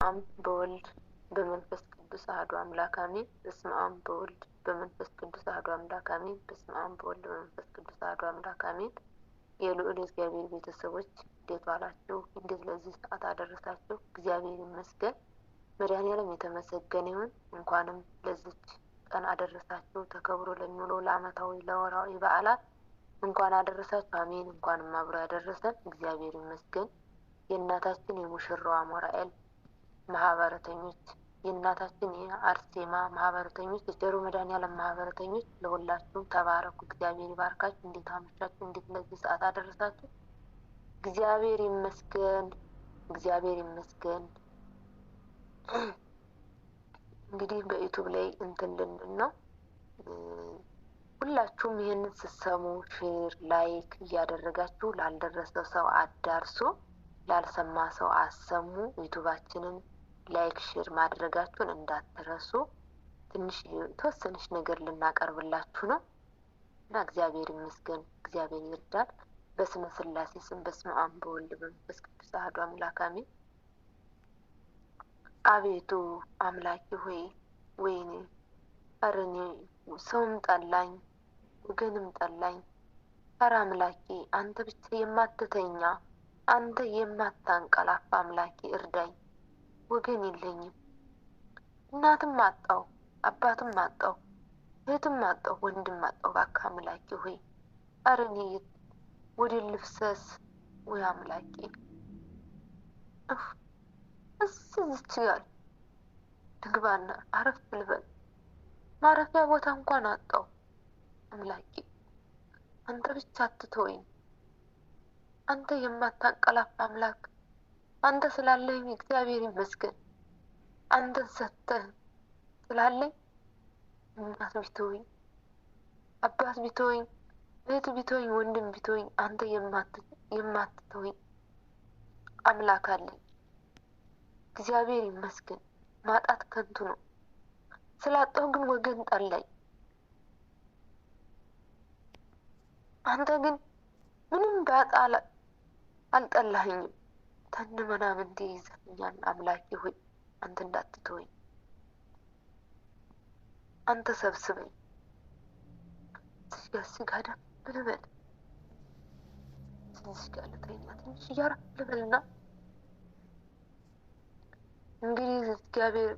አብ በወልድ በመንፈስ ቅዱስ አሐዱ አምላክ አሜን። በስመ አብ በወልድ በመንፈስ ቅዱስ አሐዱ አምላክ አሜን። በስመ አብ በወልድ በመንፈስ ቅዱስ አሐዱ አምላክ አሜን። የልዑል እግዚአብሔር ቤተሰቦች እንዴት ዋላችሁ? እንዴት ለዚህ ሰዓት አደረሳችሁ? እግዚአብሔር ይመስገን። መድኃኔዓለም የተመሰገነ ይሁን። እንኳንም ለዚች ቀን አደረሳችሁ። ተከብሮ ለሚውለው ለዓመታዊ ለወራዊ በዓላት እንኳን አደረሳችሁ። አሜን። እንኳንም አብሮ ያደረሰን እግዚአብሔር ይመስገን። የእናታችን የሙሽራዋ ሞራኤል ማህበረተኞች፣ የእናታችን የአርሴማ ማህበረተኞች፣ የቸሩ መድኃኔዓለም ማህበረተኞች ለሁላችሁም ተባረኩ። እግዚአብሔር ይባርካችሁ። እንዴት አመሻችሁ? እንዴት ለዚህ ሰዓት አደረሳችሁ? እግዚአብሔር ይመስገን። እግዚአብሔር ይመስገን። እንግዲህ በዩቱብ ላይ እንትን ልንል ነው። ሁላችሁም ይህንን ስትሰሙ ሼር ላይክ እያደረጋችሁ ላልደረሰ ሰው አዳርሱ፣ ላልሰማ ሰው አሰሙ። ዩቱባችንን ላይክ ሼር ማድረጋችሁን እንዳትረሱ። ትንሽ የተወሰነች ነገር ልናቀርብላችሁ ነው እና እግዚአብሔር ይመስገን፣ እግዚአብሔር ይርዳል። በስመ ስላሴ ስም በስመ አብ በወልድ በመንፈስ ቅዱስ አሐዱ አምላክ አሜን። አቤቱ አምላኬ ሆይ ወይኔ ኧረ እኔ ሰውም ጠላኝ ወገንም ጠላኝ። ኧረ አምላኬ አንተ ብቻ የማትተኛ አንተ የማታንቀላፋ አምላኬ እርዳኝ። ወገን የለኝም፣ እናትም አጣው፣ አባትም አጣው፣ እህትም አጣው፣ ወንድም አጣው። እባክህ አምላኬ ሆይ ኧረ እኔ ወደ ልፍሰስ ወይ አምላኬ እስዝች ጋር ልግባና አረፍ ልበል። ማረፊያ ቦታ እንኳን አጣው። አምላኬ አንተ ብቻ አትተወኝ። አንተ የማታንቀላፋ አምላክ አንተ ስላለኝ እግዚአብሔር ይመስገን። አንተ ሰተህ ስላለኝ እናት ቢተወኝ፣ አባት ቢተወኝ፣ እህት ቢተወኝ፣ ወንድም ቢተወኝ አንተ የማትተወኝ አምላክ አለኝ። እግዚአብሔር ይመስገን። ማጣት ከንቱ ነው። ስላጣሁ ግን ወገን ጠላኝ። አንተ ግን ምንም ባጣ አልጠላኸኝም። ተን ምናምንቴ ይዘኛል። አምላኬ ሆይ አንተ እንዳትተወኝ፣ አንተ ሰብስበኝ። ስጋ ደም ልበል፣ ስጋ ልተኛ ትንሽ እያረፍ ልበልና እንግዲህ እግዚአብሔር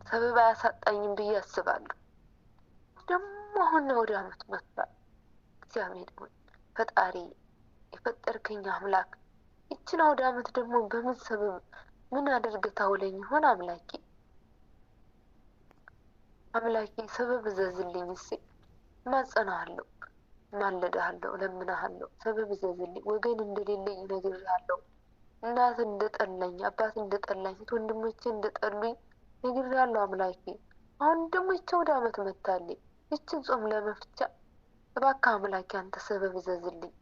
ሰበብ አያሳጣኝም ብዬ አስባለሁ። ደግሞ አሁን ወደ ዓመት መጥቷል። እግዚአብሔር ሆይ ፈጣሪ የፈጠርከኝ አምላክ ይችን አውደ ዓመት ደግሞ በምን ሰበብ ምን አድርገህ ታውለኝ ይሆን? አምላኬ አምላኬ ሰበብ እዘዝልኝ። እስኪ እማጸናሃለሁ፣ እማልድሃለሁ፣ እለምንሃለሁ። ሰበብ እዘዝልኝ። ወገን እንደሌለኝ እነግርሃለሁ። እናት እንደጠላኝ፣ አባት እንደጠላኝ፣ ወንድሞቼ እንደጠሉኝ ነግሬሃለሁ አምላኬ። አሁን ደግሞ ይቺ አውደ ዓመት መታለኝ። ይችን ጾም ለመፍቻ እባክህ አምላኬ አንተ ሰበብ እዘዝልኝ።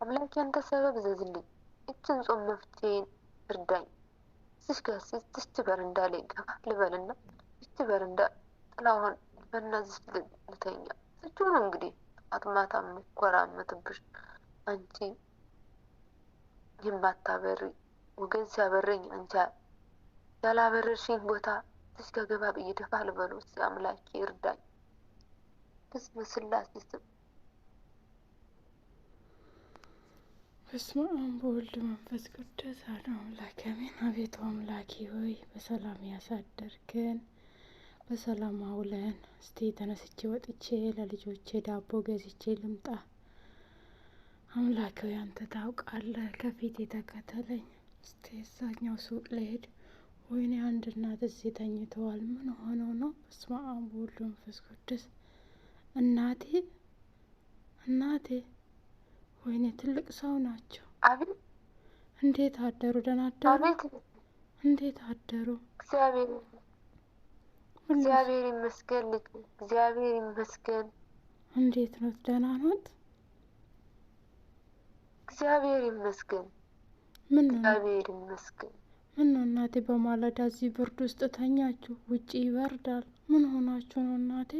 አምላኬ አንተ ሰበብ እዘዝልኝ። ይችን ጾም መፍትሄን እርዳኝ። እዚች ጋር እዚች በረንዳ ላይ ገባ ልበልና እዚች በረንዳ ጥላሁን በእናትሽ ልተኛ። እዚች ነው እንግዲህ ጠዋት ማታ የምኮራመትብሽ አንቺ የማታበሪ ወገን ሲያበረኝ አንቺ ያላበረሽኝ ቦታ እዚች ጋር ገባ ብዬ ደፋ ልበለው። እስኪ አምላኬ እርዳኝ። በስመ ስላሴ ስም በስመ አብ በወልድ መንፈስ ቅዱስ አሐዱ አምላክ አሜን። አቤቱ አምላኬ ሆይ በሰላም ያሳደርከን በሰላም አውለን። እስቲ ተነስቼ ወጥቼ ለልጆቼ ዳቦ ገዝቼ ልምጣ። አምላኬ ሆይ አንተ ታውቃለህ። ከፊት የተከተለኝ እስቲ እዛኛው ሱቅ ልሄድ። ወይኔ አንድ እናት እዚህ ተኝተዋል። ምን ሆነው ነው? በስመ አብ በወልድ መንፈስ ቅዱስ እናቴ ወይኔ ትልቅ ሰው ናቸው። አቤት እንዴት አደሩ? ደህና አደሩ? አቤት እንዴት አደሩ? እግዚአብሔር ይመስገን ልጅ፣ እግዚአብሔር ይመስገን። እንዴት ነው? ደህና ኖት? እግዚአብሔር ይመስገን። እግዚአብሔር ይመስገን። ምን ነው እናቴ በማለዳ እዚህ ብርድ ውስጥ ተኛችሁ? ውጪ ይበርዳል። ምን ሆናችሁ ነው እናቴ?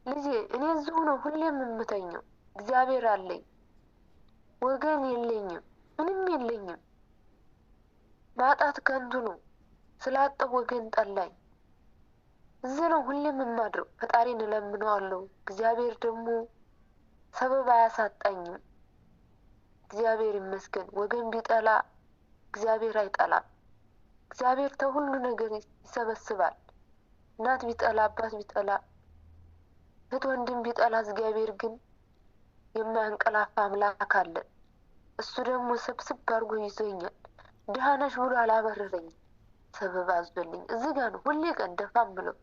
ልጄ እኔ እዚሁ ነው ሁሌም የምተኘው። እግዚአብሔር አለኝ፣ ወገን የለኝም። ምንም የለኝም። ማጣት ከንቱ ነው። ስላጣው ወገን ጠላኝ። እዚህ ነው ሁሌም የማድረው። ፈጣሪን እለምነዋለሁ። እግዚአብሔር ደግሞ ሰበብ አያሳጣኝም። እግዚአብሔር ይመስገን። ወገን ቢጠላ እግዚአብሔር አይጠላም። እግዚአብሔር ተሁሉ ነገር ይሰበስባል። እናት ቢጠላ፣ አባት ቢጠላ፣ እህት ወንድም ቢጠላ፣ እግዚአብሔር ግን የማያንቀላፋ አምላክ አለ። እሱ ደግሞ ሰብስብ አድርጎ ይዞኛል። ድሃ ነሽ ብሎ አላበረረኝም። ሰበብ አዞልኝ እዚህ ጋር ነው ሁሌ ቀን ደፋ ምለው፣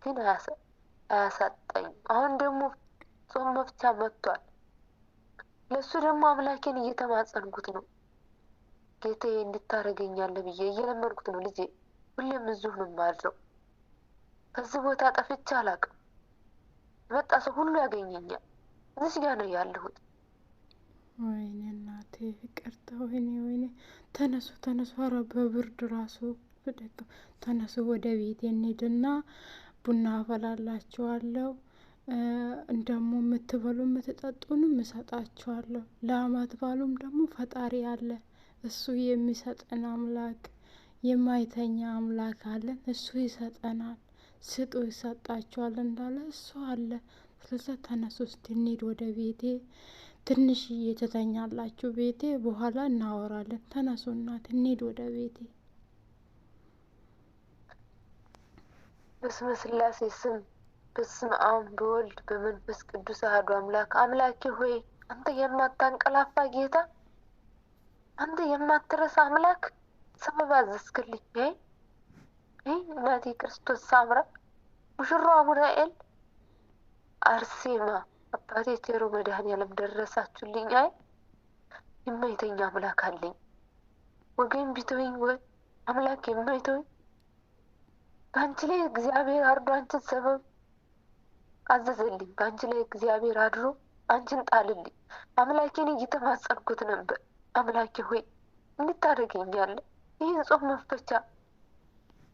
ግን አያሳጣኝም። አሁን ደግሞ ጾም መፍቻ መጥቷል። ለሱ ደግሞ አምላኬን እየተማጸንኩት ነው። ጌታዬ እንድታረገኛለህ ብዬ እየለመንኩት ነው። ልጄ ሁሌም እዚሁ ነው የማድረው። ከዚህ ቦታ ጠፍቼ አላውቅም። የመጣ ሰው ሁሉ ያገኘኛል። እዚህ ጋር ነው ያለሁት። ወይኔ እናቴ ይቅርታ። ወይኔ ተነሱ ተነሱ። ኧረ በብርድ ራሱ ብደቅም ተነሱ። ወደ ቤት እንሂድና ቡና አፈላላችኋለሁ። እንደሞ የምትበሉ የምትጠጡንም እሰጣችኋለሁ። ለአመት ባሉም ደግሞ ፈጣሪ አለ። እሱ የሚሰጠን አምላክ፣ የማይተኛ አምላክ አለን። እሱ ይሰጠናል። ስጡ ይሰጣችኋል እንዳለ እሱ አለ። ስለዚህ ተነሱ እስቲ እንሂድ ወደ ቤቴ። ትንሽዬ ትተኛላችሁ ቤቴ፣ በኋላ እናወራለን። ተነሱ እናት እንሂድ ወደ ቤቴ። በስመ ስላሴ ስም በስመ አብ በወልድ በመንፈስ ቅዱስ አሐዱ አምላክ። አምላኬ ሆይ አንተ የማታንቀላፋ ጌታ፣ አንተ የማትረሳ አምላክ ሰበብ አዘዝክልኝ። እናቴ ክርስቶስ ሳምራ፣ ሙሽራው አቡናኤል፣ አርሴማ፣ አባቴ ቴሮ መድኃኔዓለም ደረሳችሁልኝ። የማይተኛ አምላክ አለኝ። ወገን ቢተወኝ ወይ አምላክ የማይተወኝ በአንቺ ላይ እግዚአብሔር አርዶ አንቺን ሰበብ አዘዘልኝ። በአንቺ ላይ እግዚአብሔር አድሮ አንቺን ጣልልኝ። አምላኬን እየተማጸንኩት ነበር። አምላኬ ሆይ እንድታደርገኛለህ ይህን ጾም መፍቻ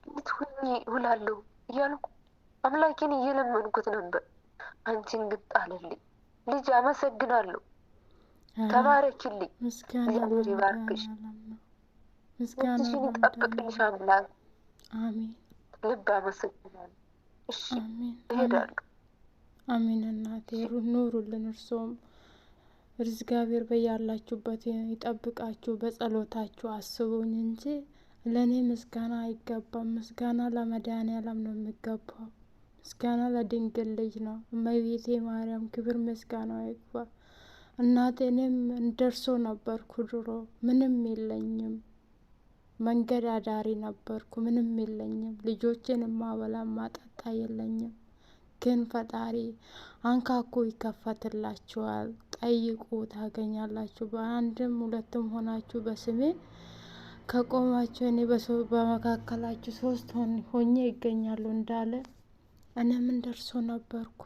እንድትሆኝ እውላለሁ እያልኩ አምላኬን እየለመንኩት ነበር። አንቺን ግን ጣልልኝ። ልጅ አመሰግናለሁ። ተባረኪልኝ። እግዚአብሔር ይባርክሽ። እጅሽን ይጠብቅልሽ አምላክ። አሜን። ልብ አመሰግናለሁ። እሺ አሜን እሄዳለሁ። አሜን። እናቴ ኑሩልን። እርሶም እግዚአብሔር በያላችሁበት ይጠብቃችሁ። በጸሎታችሁ አስቡኝ እንጂ ለእኔ ምስጋና አይገባም። ምስጋና ለመድኃኔዓለም ነው የሚገባው። ምስጋና ለድንግል ልጅ ነው። እመቤቴ ማርያም ክብር ምስጋና ይግባ። እናቴ እኔም እንደርሶ ነበርኩ ድሮ። ምንም የለኝም። መንገድ አዳሪ ነበርኩ። ምንም የለኝም። ልጆችን ማበላ ማጠጣ የለኝም። ግን ፈጣሪ አንካኩ ይከፈትላችኋል። ጠይቁ ታገኛላችሁ። በአንድም ሁለትም ሆናችሁ በስሜ ከቆማችሁ እኔ በመካከላችሁ 3 ሆኜ ይገኛሉ እንዳለ እኔም እንደርሶ ነበርኩ።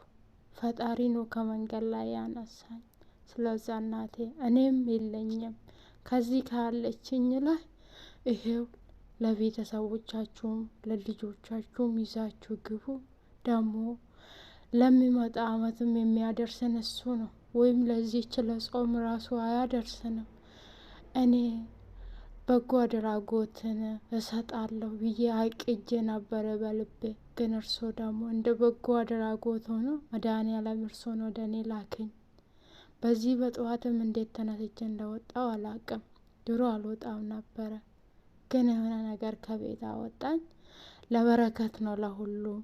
ፈጣሪ ነው ከመንገድ ላይ ያነሳኝ። ስለዛ እናቴ እኔም የለኝም። ከዚህ ካለችኝ ላይ ይሄው ለቤተሰቦቻችሁም ለልጆቻችሁም ይዛችሁ ግቡ። ደግሞ ለሚመጣ አመትም የሚያደርሰን እሱ ነው። ወይም ለዚህች ለጾም ራሱ አያደርሰንም። እኔ በጎ አድራጎትን እሰጣለሁ ብዬ አቅጄ ነበረ በልቤ። ግን እርሶ ደግሞ እንደ በጎ አድራጎት ሆኖ መድኃኔዓለም እርሶን ወደ እኔ ላከኝ። በዚህ በጠዋትም እንዴት ተነስቼ እንደወጣው አላቅም። ድሮ አልወጣም ነበረ። ግን የሆነ ነገር ከቤት አወጣኝ። ለበረከት ነው ለሁሉም።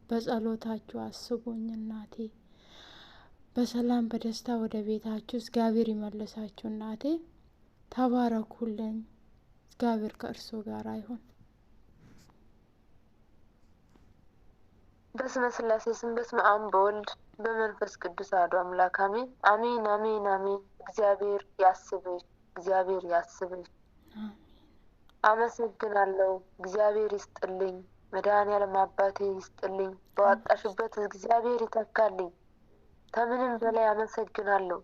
በጸሎታችሁ አስቡኝ እናቴ። በሰላም በደስታ ወደ ቤታችሁ እግዚአብሔር ይመልሳችሁ እናቴ። ተባረኩልኝ። እግዚአብሔር ከእርሱ ጋር ይሁን። በስመ ስላሴ ስም በስመ አብ በወልድ በመንፈስ ቅዱስ አሐዱ አምላክ አሜን። አሜን አሜን አሜን። እግዚአብሔር ያስብሽ። እግዚአብሔር ያስብሽ። አመሰግናለሁ። እግዚአብሔር ይስጥልኝ። መድኃኔዓለም አባቴ ይስጥልኝ። በዋጣሽበት እግዚአብሔር ይተካልኝ። ከምንም በላይ አመሰግናለሁ።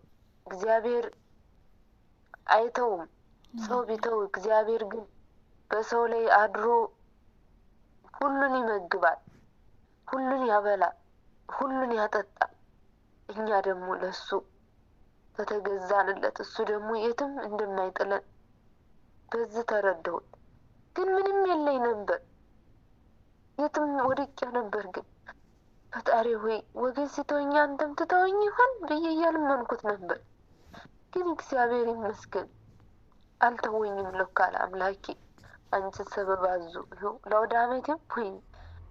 እግዚአብሔር አይተውም። ሰው ቢተው እግዚአብሔር ግን በሰው ላይ አድሮ ሁሉን ይመግባል፣ ሁሉን ያበላል፣ ሁሉን ያጠጣል። እኛ ደግሞ ለሱ ከተገዛንለት እሱ ደግሞ የትም እንደማይጥለን በዚህ ተረዳሁት። ግን ምንም የለኝ ነበር፣ የትም ወድቄ ነበር። ግን ፈጣሪ ሆይ ወገን ሲተወኝ አንተም ትተወኝ ይሆን ብዬ እያልመንኩት ነበር። ግን እግዚአብሔር ይመስገን አልተወኝም። ለካ አምላኬ አንቺ ሰበብ አዙ ይኸው ለአውደ ዓመቴም ወይ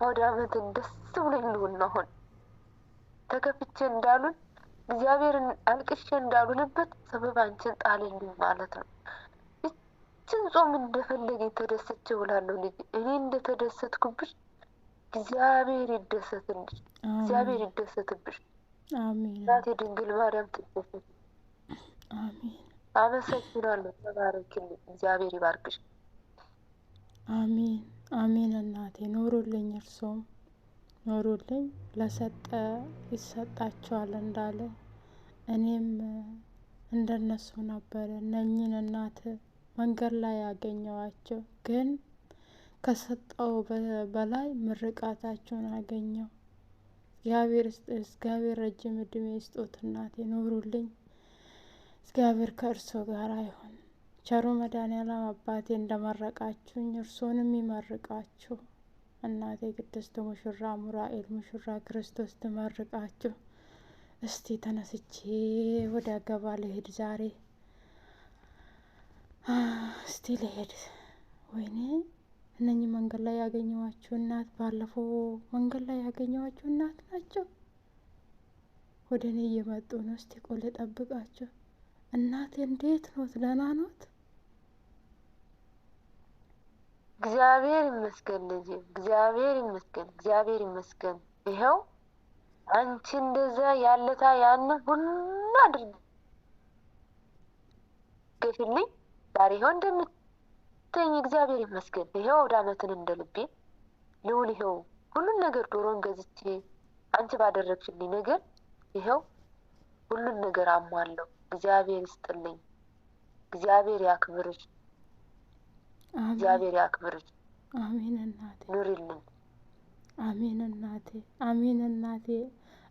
አውደ ዓመትን ደስ ብሎኝ ልውል አሁን ተከፍቼ እንዳሉን እግዚአብሔርን አልቅሼ እንዳሉንበት ሰበብ አንቺን ጣልልኝ ማለት ነው። ይችን ጾም እንደፈለገኝ ተደስቼ እውላለሁ። ልጅ እኔ እንደተደሰትኩብሽ እግዚአብሔር ይደሰትልሽ፣ እግዚአብሔር ይደሰትብሽ። አሜን። እናቴ ድንግል ማርያም ትደሰት። አሜን። አመሰግናለሁ። ተባረክልኝ። እግዚአብሔር ይባርክሽ። አሜን። አሜን። እናቴ ኖሩልኝ፣ እርሶም ኖሩልኝ። ለሰጠ ይሰጣቸዋል እንዳለ እኔም እንደነሱ ነበረ። እነኝን እናት መንገድ ላይ ያገኘዋቸው፣ ግን ከሰጠው በላይ ምርቃታቸውን አገኘው። እግዚአብሔር ረጅም እድሜ ይስጦት እናቴ፣ ኖሩልኝ። እግዚአብሔር ከእርሶ ጋር ይሁን። ቸሩ መድኃኔዓለም አባቴ እንደመረቃችሁኝ እርሶንም ይመርቃችሁ። እናቴ ቅድስት ሙሽራ ሙራኤል ሙሽራ ክርስቶስ ትመርቃችሁ። እስቲ ተነስቼ ወደ አገባ ልሄድ ዛሬ። እስቲ ልሄድ። ወይኔ እነኚህ መንገድ ላይ ያገኘዋችሁ እናት፣ ባለፈው መንገድ ላይ ያገኘዋችሁ እናት ናቸው። ወደ እኔ እየመጡ ነው። እስቲ ቆይ ልጠብቃቸው። እናቴ እንዴት ኖት? ደህና ኖት? እግዚአብሔር ይመስገን ልጄ፣ እግዚአብሔር ይመስገን፣ እግዚአብሔር ይመስገን። ይኸው አንቺ እንደዛ ያለታ ያንን ሁሉ አድርገሽልኝ ዛሬ ይኸው እንደምትተኝ እግዚአብሔር ይመስገን። ይኸው አውደ ዓመትን እንደ ልቤ ልውል። ይኸው ሁሉን ነገር ዶሮን ገዝቼ አንቺ ባደረግሽልኝ ነገር ይኸው ሁሉን ነገር አሟለሁ። እግዚአብሔር ይስጥልኝ፣ እግዚአብሔር ያክብርሽ፣ እግዚአብሔር ያክብርሽ። አሜን እናቴ፣ ኑሪልኝ። አሜን እናቴ፣ አሜን እናቴ።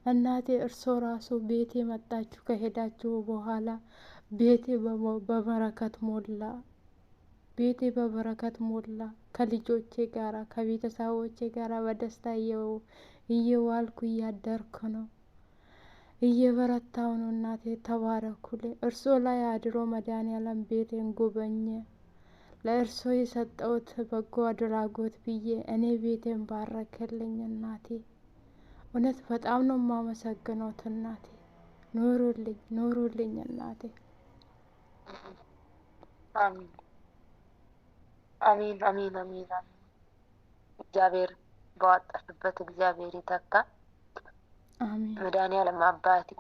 እናቴ እርሶ ራሱ ቤቴ መጣችሁ ከሄዳችሁ በኋላ ቤቴ በበረከት ሞላ፣ ቤቴ በበረከት ሞላ። ከልጆቼ ጋራ ከቤተሰቦቼ ጋራ በደስታ እየዋልኩ እያደርኩ ነው፣ እየበረታው ነው። እናቴ ተባረኩልኝ። እርሶ ላይ አድሮ መድኃኔዓለም ቤቴን ጎበኘ። ለእርሶ የሰጠውት በጎ አድራጎት ብዬ እኔ ቤቴን ባረከልኝ። እናቴ እውነት በጣም ነው የማመሰግነውት እናቴ። ኑሩልኝ፣ ኑሩልኝ እናቴ። አሜን፣ አሜን፣ አሜን፣ አሜን፣ አሜን። እግዚአብሔር በዋጣሽበት እግዚአብሔር ይተካ። አሜን። መድኃኔዓለም አባቴ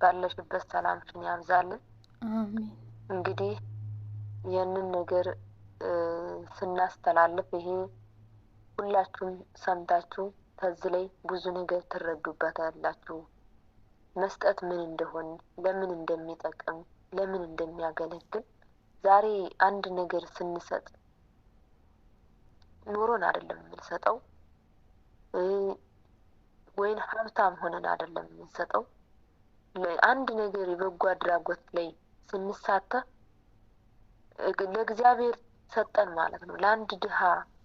ባለሽበት ሰላምሽን ያብዛልን። አሜን። እንግዲህ ይህንን ነገር ስናስተላልፍ ይሄ ሁላችሁም ሰምታችሁ ከዚህ ላይ ብዙ ነገር ትረዱበታላችሁ። መስጠት ምን እንደሆነ፣ ለምን እንደሚጠቅም፣ ለምን እንደሚያገለግል። ዛሬ አንድ ነገር ስንሰጥ ኑሮን አይደለም የምንሰጠው፣ ወይን ሀብታም ሆነን አይደለም የምንሰጠው። አንድ ነገር የበጎ አድራጎት ላይ ስንሳተፍ ለእግዚአብሔር ሰጠን ማለት ነው። ለአንድ ድሃ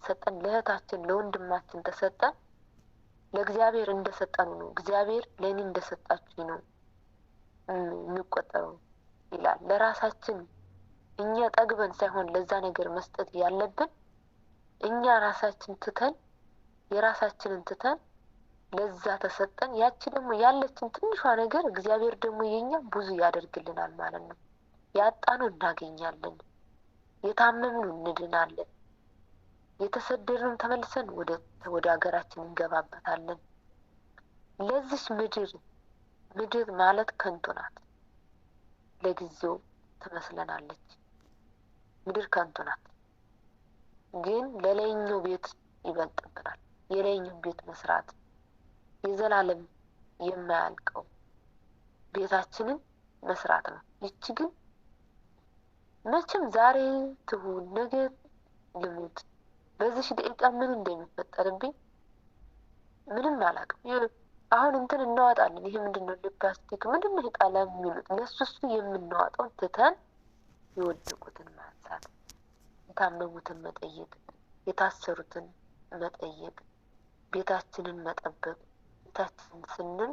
ሰጠን፣ ለእህታችን ለወንድማችን ተሰጠን። ለእግዚአብሔር እንደሰጠኑ ነው። እግዚአብሔር ለእኔ እንደሰጣችሁ ነው የሚቆጠረው ይላል። ለራሳችን እኛ ጠግበን ሳይሆን ለዛ ነገር መስጠት ያለብን፣ እኛ ራሳችን ትተን የራሳችንን ትተን ለዛ ተሰጠን። ያቺ ደግሞ ያለችን ትንሿ ነገር እግዚአብሔር ደግሞ የኛ ብዙ ያደርግልናል ማለት ነው። ያጣነው እናገኛለን፣ የታመምነው እንድናለን፣ የተሰደድነው ተመልሰን ወደ ሀገራችን እንገባበታለን። ለዚች ምድር ማለት ከንቱ ናት። ለጊዜው ትመስለናለች። ምድር ከንቱ ናት፣ ግን ለላይኛው ቤት ይበልጥብናል። የላይኛው ቤት መስራት የዘላለም የማያልቀው ቤታችንን መስራት ነው። ይቺ ግን መቼም ዛሬ ትሁን ነገ ልሙት፣ በዚህ ደቂቃ ምን እንደሚፈጠርብኝ ምንም አላውቅም። አሁን እንትን እናዋጣለን። ይሄ ምንድነው? ሊፕስቲክ ምንድነው? ቀለም የሚሉት ለሱ የምናዋጣውን ትተን የወደቁትን ማንሳት የታመሙትን መጠየቅ፣ የታሰሩትን መጠየቅ፣ ቤታችንን መጠበቅ። ቤታችን ስንል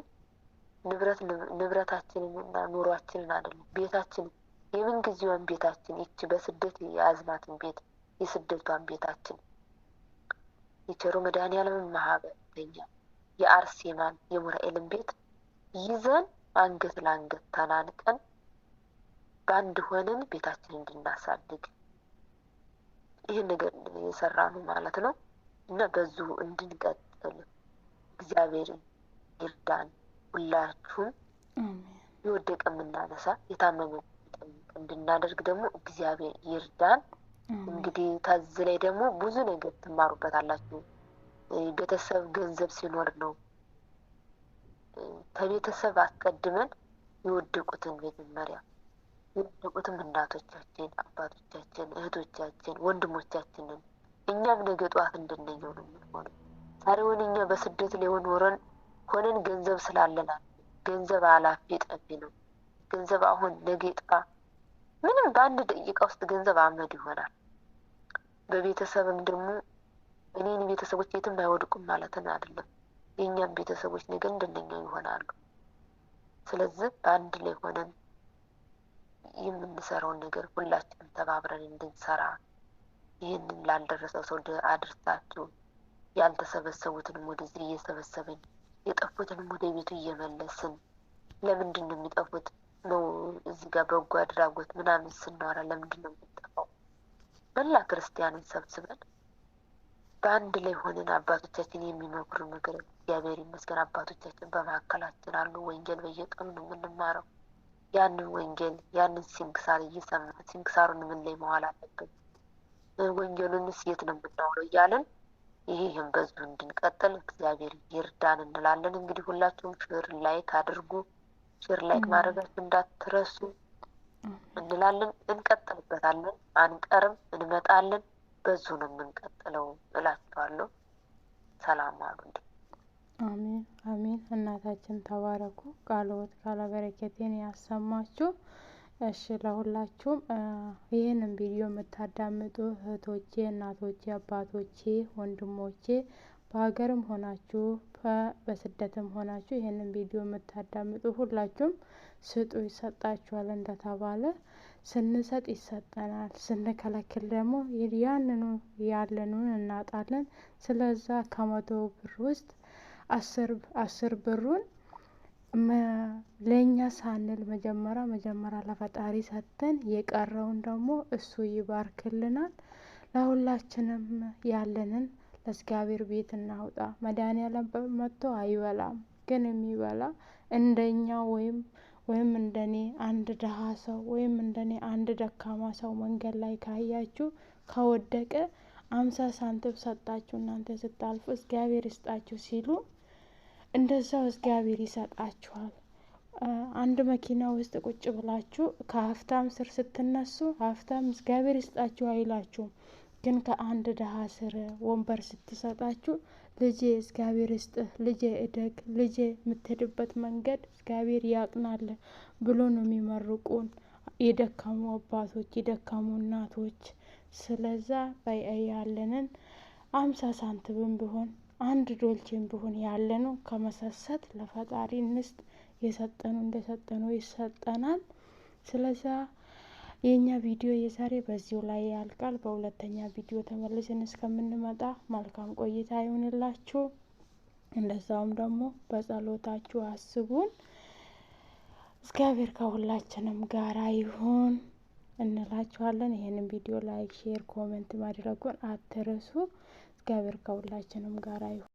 ንብረታችንን እና ኑሯችንን አይደለም፣ ቤታችን የምንጊዜዋን ቤታችን ይቺ በስደት የያዝናትን ቤት የስደቷን ቤታችን የቸሩ መድኃኔዓለምን ማህበር ለኛ የአርሴማን የሙራኤልን ቤት ይዘን አንገት ለአንገት ተናንቀን በአንድ ሆነን ቤታችንን እንድናሳድግ ይህን ነገር የሰራ ነው ማለት ነው። እና በዙ እንድንቀጥል እግዚአብሔር ይርዳን። ሁላችሁም የወደቀ የምናነሳ የታመመ እንድናደርግ ደግሞ እግዚአብሔር ይርዳን። እንግዲህ ታዝ ላይ ደግሞ ብዙ ነገር ትማሩበታላችሁ። ቤተሰብ ገንዘብ ሲኖር ነው። ከቤተሰብ አስቀድመን የወደቁትን መጀመሪያ የወደቁትን እናቶቻችን፣ አባቶቻችን፣ እህቶቻችን፣ ወንድሞቻችንን እኛም ነገ ጠዋት እንደነኛው ነው የምንሆነው። ዛሬውን እኛ በስደት ላይ ሆነን ገንዘብ ስላለናል። ገንዘብ አላፊ ጠፊ ነው። ገንዘብ አሁን ነገ ይጥፋ። ምንም በአንድ ደቂቃ ውስጥ ገንዘብ አመድ ይሆናል። በቤተሰብም ደግሞ እኔን ቤተሰቦች የትም አይወድቁም ማለትን አይደለም። የእኛም ቤተሰቦች ነገ እንደነኛው ይሆናሉ። ስለዚህ በአንድ ላይ ሆነን የምንሰራውን ነገር ሁላችንም ተባብረን እንድንሰራ ይህንን ላልደረሰው ሰው አድርሳችሁ ያልተሰበሰቡትንም ወደዚህ እየሰበሰብን የጠፉትንም ወደ ቤቱ እየመለስን ለምንድን ነው የሚጠፉት ነው እዚህ ጋር በጎ አድራጎት ምናምን ስናወራ ለምንድን ነው የምንጠፋው? መላ ክርስቲያንን ሰብስበን በአንድ ላይ ሆነን አባቶቻችን የሚመክሩ ነገር እግዚአብሔር ይመስገን አባቶቻችን በመካከላችን አሉ። ወንጌል በየቀኑ ነው የምንማረው። ያንን ወንጌል ያንን ሲንክሳር እየሰማን ሲንክሳሩን ምን ላይ መዋል አለብን፣ ወንጌሉንስ የት ነው የምናውለው እያለን ይህም በዙ እንድንቀጥል እግዚአብሔር ይርዳን እንላለን። እንግዲህ ሁላችሁም ሼር ላይክ አድርጉ። ሼር ላይክ ማድረጋችሁ እንዳትረሱ እንላለን። እንቀጥልበታለን፣ አንቀርም፣ እንመጣለን። በዙ ነው የምንቀጥለው እላችኋለሁ። ሰላም አሉ። አሜን አሜን። እናታችን ተባረኩ። ቃልዎት ቃለ በረከቴን ያሰማችሁ። እሺ ለሁላችሁም ይህንን ቪዲዮ የምታዳምጡ እህቶቼ፣ እናቶቼ፣ አባቶቼ፣ ወንድሞቼ በሀገርም ሆናችሁ በስደትም ሆናችሁ ይህንን ቪዲዮ የምታዳምጡ ሁላችሁም ስጡ ይሰጣችኋል እንደተባለ ስንሰጥ ይሰጠናል፣ ስንከለክል ደግሞ ያንኑ ያለንን እናጣለን። ስለዛ ከመቶ ብር ውስጥ አስር ብሩን ለኛ ሳንል መጀመሪያ ለፈጣሪ ሰጥተን የቀረውን ደግሞ እሱ ይባርክልናል። ለሁላችንም ያለንን ለእግዚአብሔር ቤት እናውጣ። መድኃኔዓለም መጥቶ አይበላም፣ ግን የሚበላ እንደኛ ወይም እንደኔ አንድ ደሃ ሰው ወይም እንደኔ አንድ ደካማ ሰው መንገድ ላይ ካያችሁ ከወደቀ 50 ሳንቲም ሰጣችሁ እናንተ ስታልፉ እግዚአብሔር ይስጣችሁ ሲሉ እንደዛው እግዚአብሔር ይሰጣችኋል። አንድ መኪና ውስጥ ቁጭ ብላችሁ ከሀብታም ስር ስትነሱ ሀብታም እግዚአብሔር ይስጣችሁ አይላችሁም። ግን ከአንድ ደሃ ስር ወንበር ስትሰጣችሁ ልጄ እግዚአብሔር ይስጥህ፣ ልጄ እደግ፣ ልጄ የምትሄድበት መንገድ እግዚአብሔር ያቅናል ብሎ ነው የሚመርቁን የደካሙ አባቶች፣ የደካሙ እናቶች። ስለዛ ያለንን 50 ሳንቲም ቢሆን አንድ ዶልቼም ቢሆን ያለነው ከመሰሰት ለፈጣሪ እንስጥ። የሰጠነው እንደሰጠነው ይሰጠናል። ስለዛ የኛ ቪዲዮ የዛሬ በዚሁ ላይ ያልቃል። በሁለተኛ ቪዲዮ ተመልሰን እስከምንመጣ መልካም ቆይታ ይሁንላችሁ። እንደዛውም ደግሞ በጸሎታችሁ አስቡን። እግዚአብሔር ከሁላችንም ጋራ ይሁን እንላችኋለን። ይሄንን ቪዲዮ ላይክ፣ ሼር፣ ኮሜንት ማድረጉን አትርሱ። እግዚአብሔር ከሁላችንም ጋራ ይሁን።